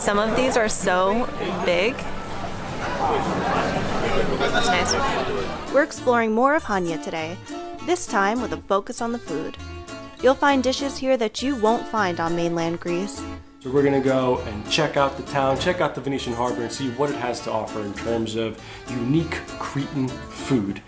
Some of these are so big. That's nice. We're exploring more of Chania today, this time with a focus on the food. You'll find dishes here that you won't find on mainland Greece. So we're gonna go and check out the town, check out the Venetian Harbor, and see what it has to offer in terms of unique Cretan food.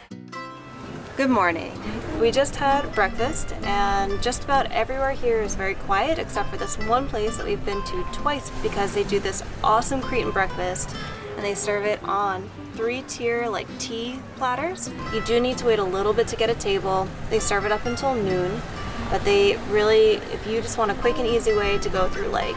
Good morning. We just had breakfast, and just about everywhere here is very quiet except for this one place that we've been to twice because they do this awesome Cretan breakfast and they serve it on 3-tier like tea platters. You do need to wait a little bit to get a table. They serve it up until noon, but they really, if you just want a quick and easy way to go through like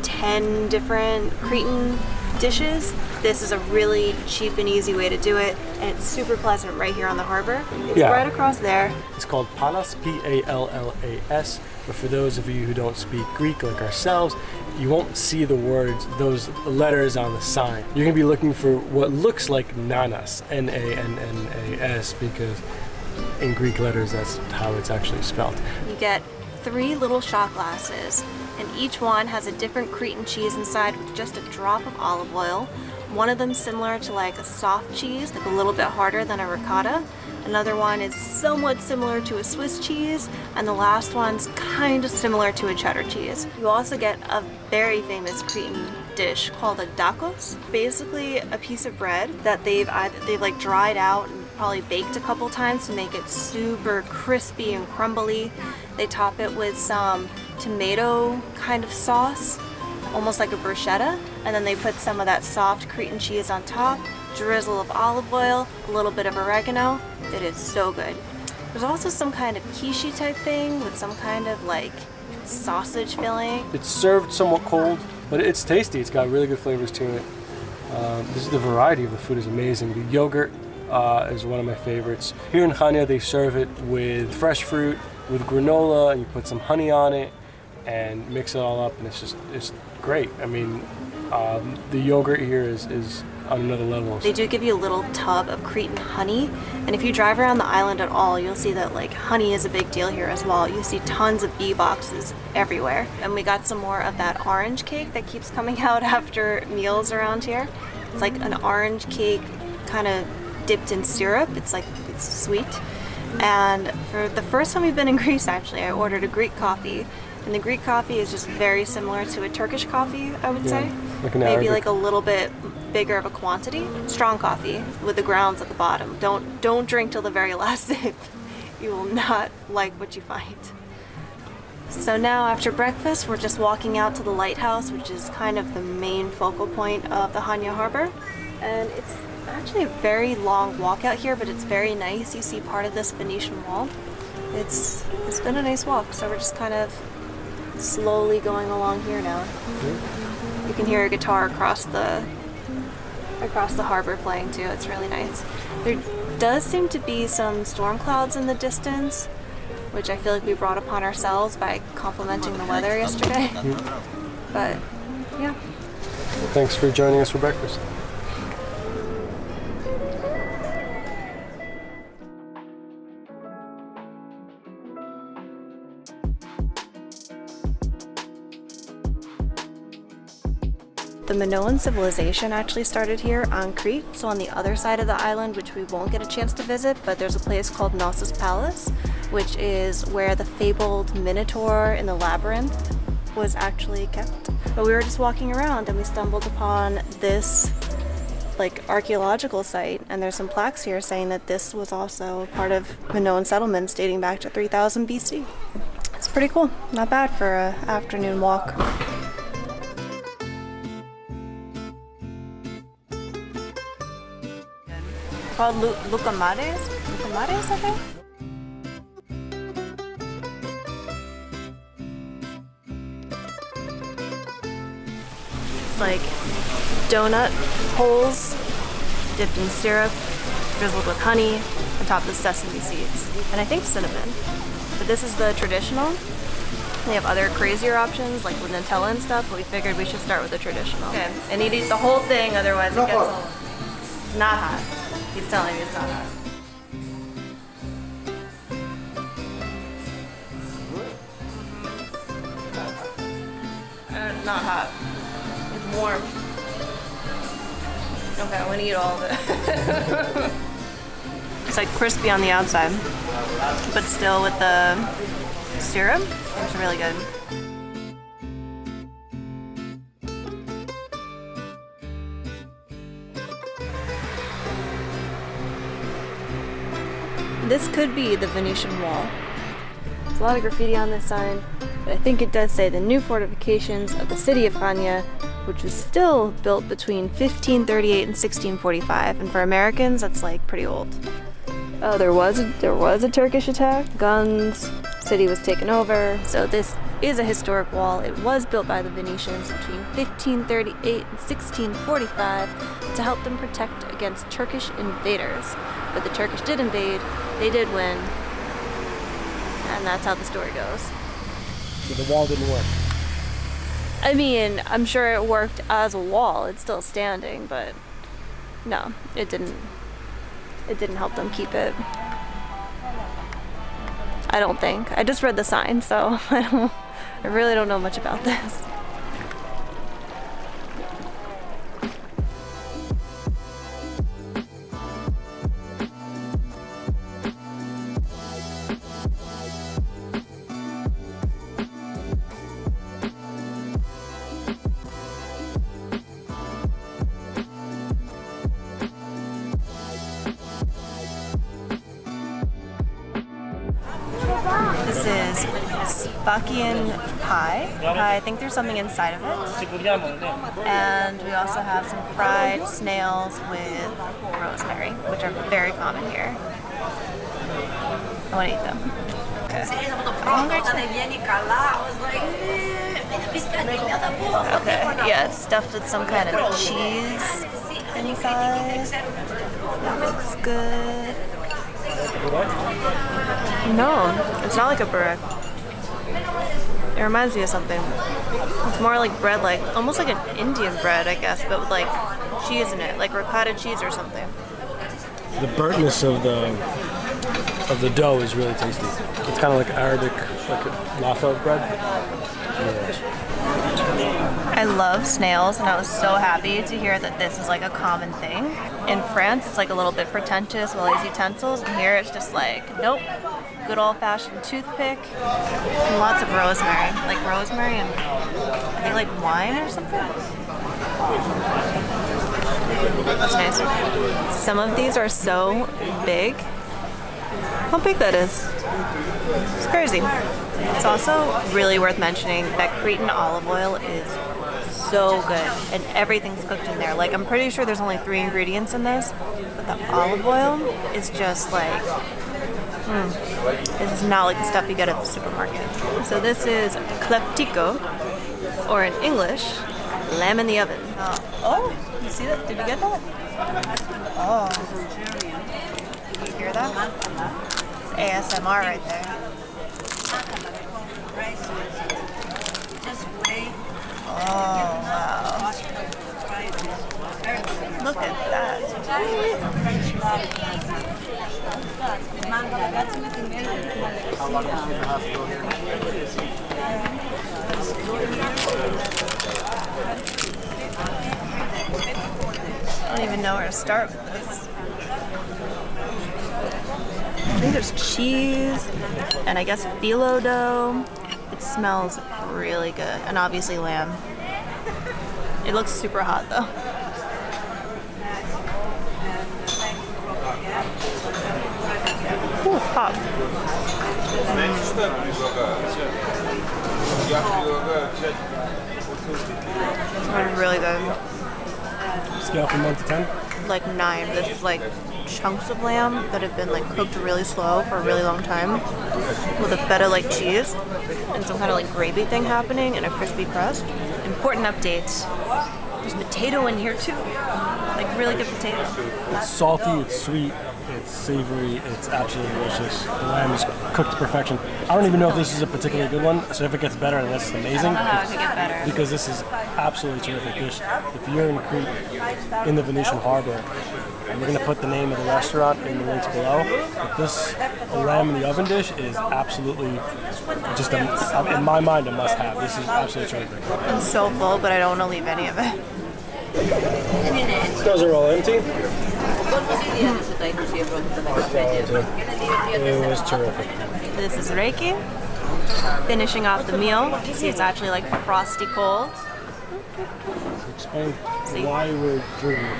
10 different Cretan dishes, this is a really cheap and easy way to do it, and it's super pleasant right here on the harbor. It's right across there. It's called Pallas, P-A-L-L-A-S, but for those of you who don't speak Greek like ourselves, you won't see the words, those letters on the sign. You're gonna be looking for what looks like nanas, N-A-N-N-A-S, because in Greek letters that's how it's actually spelled. You get 3 little shot glasses, and each one has a different Cretan cheese inside with just a drop of olive oil. One of them similar to like a soft cheese, like a little bit harder than a ricotta. Another one is somewhat similar to a Swiss cheese, and the last one's kind of similar to a cheddar cheese. You also get a very famous Cretan dish called a Dakos. Basically a piece of bread that they've like dried out and probably baked a couple times to make it super crispy and crumbly. They top it with some tomato kind of sauce, almost like a bruschetta, and then they put some of that soft Cretan cheese on top, drizzle of olive oil, a little bit of oregano. It is so good. There's also some kind of quiche type thing with some kind of like sausage filling. It's served somewhat cold, but it's tasty. It's got really good flavors to it. The variety of the food is amazing. The yogurt is one of my favorites. Here in Chania, they serve it with fresh fruit, with granola, and you put some honey on it and mix it all up, and it's great. I mean, the yogurt here is on another level. They do give you a little tub of Cretan honey, and if you drive around the island at all, you'll see that like honey is a big deal here as well. You see tons of bee boxes everywhere. And we got some more of that orange cake that keeps coming out after meals around here. It's like an orange cake kind of dipped in syrup. It's sweet. And for the first time we've been in Greece, actually, I ordered a Greek coffee. And the Greek coffee is just very similar to a Turkish coffee, I would say. Like an Maybe Arabic. like a little bit bigger of a quantity. Strong coffee with the grounds at the bottom. Don't drink till the very last sip. You will not like what you find. So now after breakfast, we're just walking out to the lighthouse, which is kind of the main focal point of the Chania Harbor. And it's actually a very long walk out here, but it's very nice. You see part of this Venetian wall. It's been a nice walk, so we're just kind of slowly going along here now. You can hear a guitar across the harbor playing too. It's really nice. There does seem to be some storm clouds in the distance, which I feel like we brought upon ourselves by complimenting the weather yesterday. But yeah. Well, thanks for joining us for breakfast. The Minoan civilization actually started here on Crete, so on the other side of the island, which we won't get a chance to visit, but there's a place called Pallas, which is where the fabled Minotaur in the labyrinth was actually kept. But we were just walking around and we stumbled upon this like archaeological site, and there's some plaques here saying that this was also part of Minoan settlements dating back to 3000 BC. It's pretty cool. Not bad for an afternoon walk. Called LOUKOUMADES? LOUKOUMADES, I think? It's like donut holes dipped in syrup, drizzled with honey, on top of sesame seeds, and I think cinnamon. But this is the traditional. They have other crazier options like with Nutella and stuff, but we figured we should start with the traditional. Okay, and you'd eat the whole thing, otherwise it gets old. It's not hot. He's telling me it's not hot. Not hot. It's warm. Okay, I'm gonna eat all of it. It's like crispy on the outside, but still with the syrup, it's really good. This could be the Venetian wall. There's a lot of graffiti on this sign, but I think it does say the new fortifications of the city of Chania, which was still built between 1538 and 1645, and for Americans, that's like pretty old. Oh, there was a Turkish attack, guns, city was taken over. So this is a historic wall. It was built by the Venetians between 1538 and 1645 to help them protect against Turkish invaders. But the Turkish did invade, they did win, and that's how the story goes. So the wall didn't work. I mean, I'm sure it worked as a wall. It's still standing, but no, it didn't. It didn't help them keep it. I don't think. I just read the sign, so I really don't know much about this. This is Sfakian pie. I think there's something inside of it. And we also have some fried snails with rosemary, which are very common here. I want to eat them. Okay. Okay, yeah, it's stuffed with some kind of cheese inside. That looks good. No, it's not like a burek. It reminds me of something. It's more like bread, like almost like an Indian bread, I guess, but with like cheese in it, like ricotta cheese or something. The burntness of the dough is really tasty. It's kind of like Arabic, like laffa bread. I love snails, and I was so happy to hear that this is like a common thing. In France, it's like a little bit pretentious with all these utensils, and here it's just like, nope, good old-fashioned toothpick, and lots of rosemary. Like rosemary and I think like wine or something. That's nice. Some of these are so big. How big that is. It's crazy. It's also really worth mentioning that Cretan olive oil is so good, and everything's cooked in there. Like, I'm pretty sure there's only 3 ingredients in this, but the olive oil is just like, this is not like the stuff you get at the supermarket. So this is Kleftiko, or in English, lamb in the oven. Oh, you see that? Did you get that? Oh. Did you hear that? It's ASMR right there. Oh, wow. Look at that. I don't even know where to start with this. I think there's cheese and I guess phyllo dough. It smells really good, and obviously lamb. It looks super hot though. Ooh, hot. It's really good. Scale from 1 to 10? Like 9. This is like chunks of lamb that have been like cooked really slow for a really long time with a feta like cheese and some kind of like gravy thing happening and a crispy crust. Important updates. There's potato in here too. Like really good potato. It's salty, it's sweet, It's savory. It's absolutely delicious. The lamb is cooked to perfection. I don't even know if this is a particularly good one. So if it gets better, then that's amazing. I don't know how it could get better. Because this is absolutely terrific dish. If you're in Crete, in the Venetian Harbor, and we're going to put the name of the restaurant in the links below, but this lamb in the oven dish is absolutely just, in my mind, a must-have. This is absolutely terrific. I'm so full, but I don't want to leave any of it. Those are all empty. It was terrific. This is RAKI. Finishing off the meal. See, it's actually like frosty cold. Explain why we're drinking it.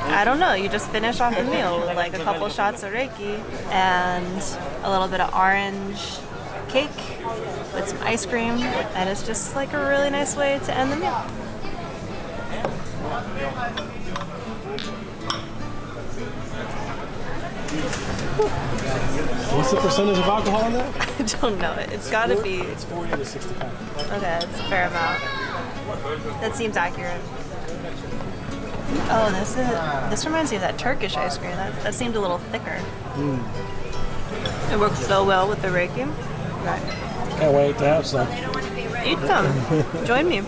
I don't know, you just finish off the meal with like a couple shots of RAKI and a little bit of orange cake with some ice cream, and it's just like a really nice way to end the meal. What's the percentage of alcohol in that? I don't know, it's gotta be... It's 40 to 65. Okay, it's a fair amount. That seems accurate. Oh, this reminds me of that Turkish ice cream. That seemed a little thicker. It works so well with the RAKI. Can't wait to have some. Eat some. Join me.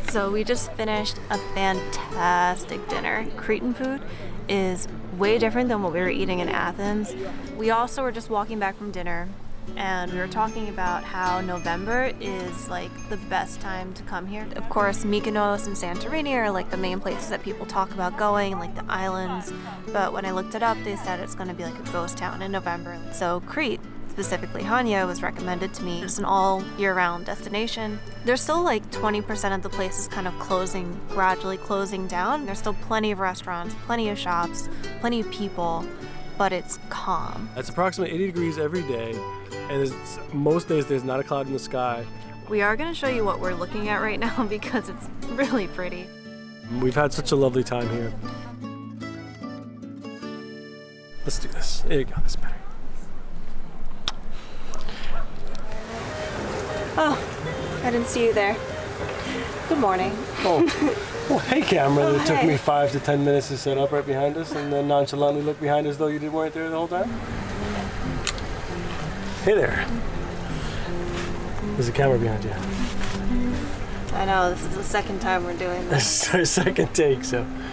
So we just finished a fantastic dinner. Cretan food is way different than what we were eating in Athens. We also were just walking back from dinner, and we were talking about how November is like the best time to come here. Of course, Mykonos and Santorini are like the main places that people talk about going, like the islands. But when I looked it up, they said it's going to be like a ghost town in November. So Crete, specifically Chania, was recommended to me. It's an all year round destination. There's still like 20% of the places kind of gradually closing down. There's still plenty of restaurants, plenty of shops, plenty of people, but it's calm. It's approximately 80 degrees every day, and most days there's not a cloud in the sky. We are going to show you what we're looking at right now because it's really pretty. We've had such a lovely time here. Let's do this. There you go, that's better. Oh, I didn't see you there. Good morning. Oh, well, hey camera that took hey. me 5 to 10 minutes to set up right behind us and then nonchalantly look behind as though you weren't there the whole time. Hey there. There's a camera behind you. I know, this is the second time we're doing this. This is our second take, so